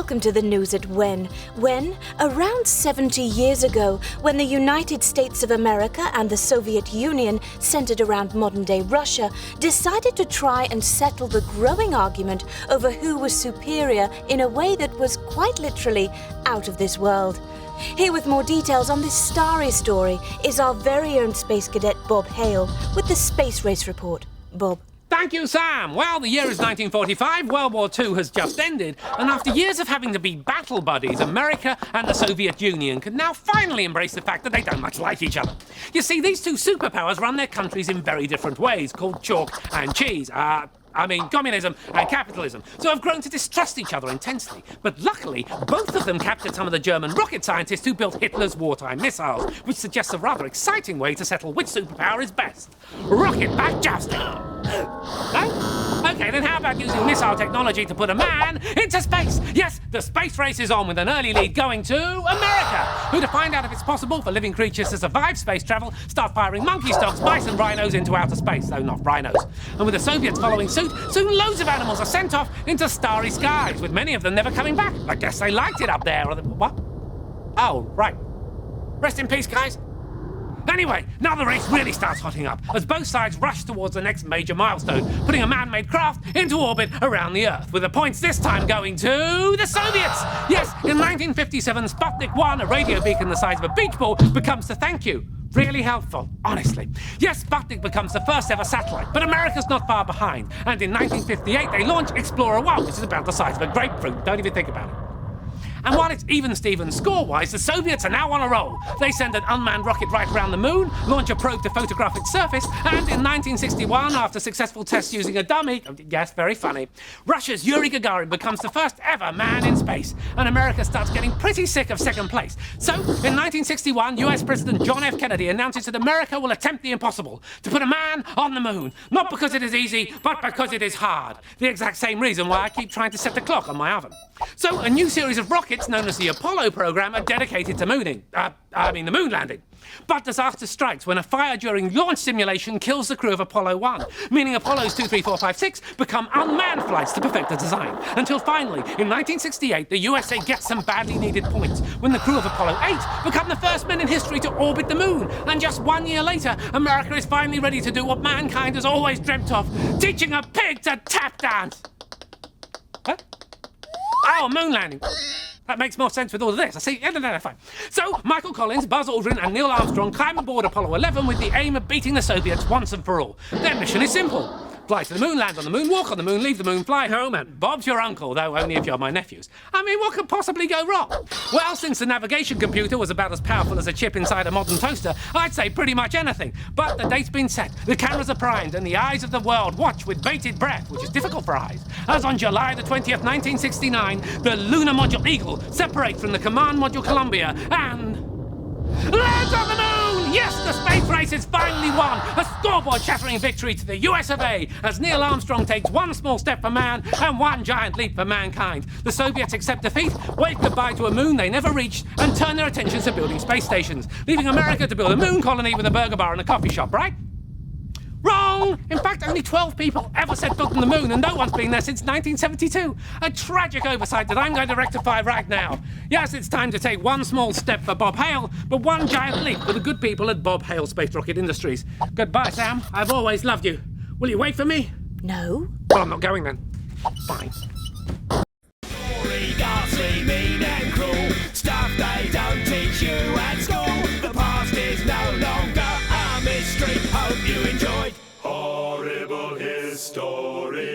Welcome to the news at When, around 70 years ago, when the United States of America and the Soviet Union, centered around modern-day Russia, decided to try and settle the growing argument over who was superior in a way that was quite literally out of this world. Here with more details on this starry story is our very own space cadet Bob Hale with the Space Race Report. Bob. Thank you, Sam. Well, the year is 1945, World War II has just ended, and after years of having to be battle buddies, America and the Soviet Union can now finally embrace the fact that they don't much like each other. You see, these two superpowers run their countries in very different ways, called chalk and cheese. Communism and capitalism, so have grown to distrust each other intensely. But luckily, both of them captured some of the German rocket scientists who built Hitler's wartime missiles, which suggests a rather exciting way to settle which superpower is best. Rocket-back jousting! Okay, then how about using missile technology to put a man into space? Yes, the space race is on with an early lead going to America, who, to find out if it's possible for living creatures to survive space travel, start firing monkey stogs, bison, rhinos into outer space, though not rhinos. And with the Soviets following suit, soon loads of animals are sent off into starry skies, with many of them never coming back. I guess they liked it up there, or what? Oh, right. Rest in peace, guys. Anyway, now the race really starts hotting up, as both sides rush towards the next major milestone, putting a man-made craft into orbit around the Earth, with the points this time going to the Soviets! Yes, in 1957, Sputnik 1, a radio beacon the size of a beach ball, becomes the thank you. Really helpful, honestly. Yes, Sputnik becomes the first ever satellite, but America's not far behind. And in 1958, they launch Explorer 1, which is about the size of a grapefruit. Don't even think about it. And while it's even-Steven score-wise, the Soviets are now on a roll. They send an unmanned rocket right around the moon, launch a probe to photograph its surface, and in 1961, after successful tests using a dummy, yes, very funny, Russia's Yuri Gagarin becomes the first ever man in space, and America starts getting pretty sick of second place. So, in 1961, US President John F. Kennedy announces that America will attempt the impossible, to put a man on the moon. Not because it is easy, but because it is hard. The exact same reason why I keep trying to set the clock on my oven. So, a new series of rockets, known as the Apollo program, are dedicated to the moon landing. But disaster strikes when a fire during launch simulation kills the crew of Apollo 1, meaning Apollos 2, 3, 4, 5, 6 become unmanned flights to perfect the design. Until finally, in 1968, the USA gets some badly needed points when the crew of Apollo 8 become the first men in history to orbit the moon. And just 1 year later, America is finally ready to do what mankind has always dreamt of, teaching a pig to tap dance. Huh? Oh, moon landing. That makes more sense with all of this. I see. No, fine. So, Michael Collins, Buzz Aldrin, and Neil Armstrong climb aboard Apollo 11 with the aim of beating the Soviets once and for all. Their mission is simple. Fly to the moon, land on the moon, walk on the moon, leave the moon, fly home, and Bob's your uncle, though only if you're my nephews. I mean, what could possibly go wrong? Well, since the navigation computer was about as powerful as a chip inside a modern toaster, I'd say pretty much anything. But the date's been set, the cameras are primed, and the eyes of the world watch with bated breath, which is difficult for eyes, as on July the 20th, 1969, the Lunar Module Eagle separates from the Command Module Columbia and lands on the moon! Yes, the space race is finally won! A scoreboard-shattering victory to the US of A, as Neil Armstrong takes one small step for man and one giant leap for mankind. The Soviets accept defeat, wave goodbye to a moon they never reached, and turn their attentions to building space stations, leaving America to build a moon colony with a burger bar and a coffee shop, right? Wrong! In fact, only 12 people ever set foot on the moon, and no one's been there since 1972. A tragic oversight that I'm going to rectify right now. Yes, it's time to take one small step for Bob Hale, but one giant leap for the good people at Bob Hale Space Rocket Industries. Goodbye, Sam. I've always loved you. Will you wait for me? No. Well, I'm not going then. Fine. Ghastly, mean and cruel, stuff they don't teach you at school. The past is no longer a mystery. Hope you enjoyed Horrible Histories.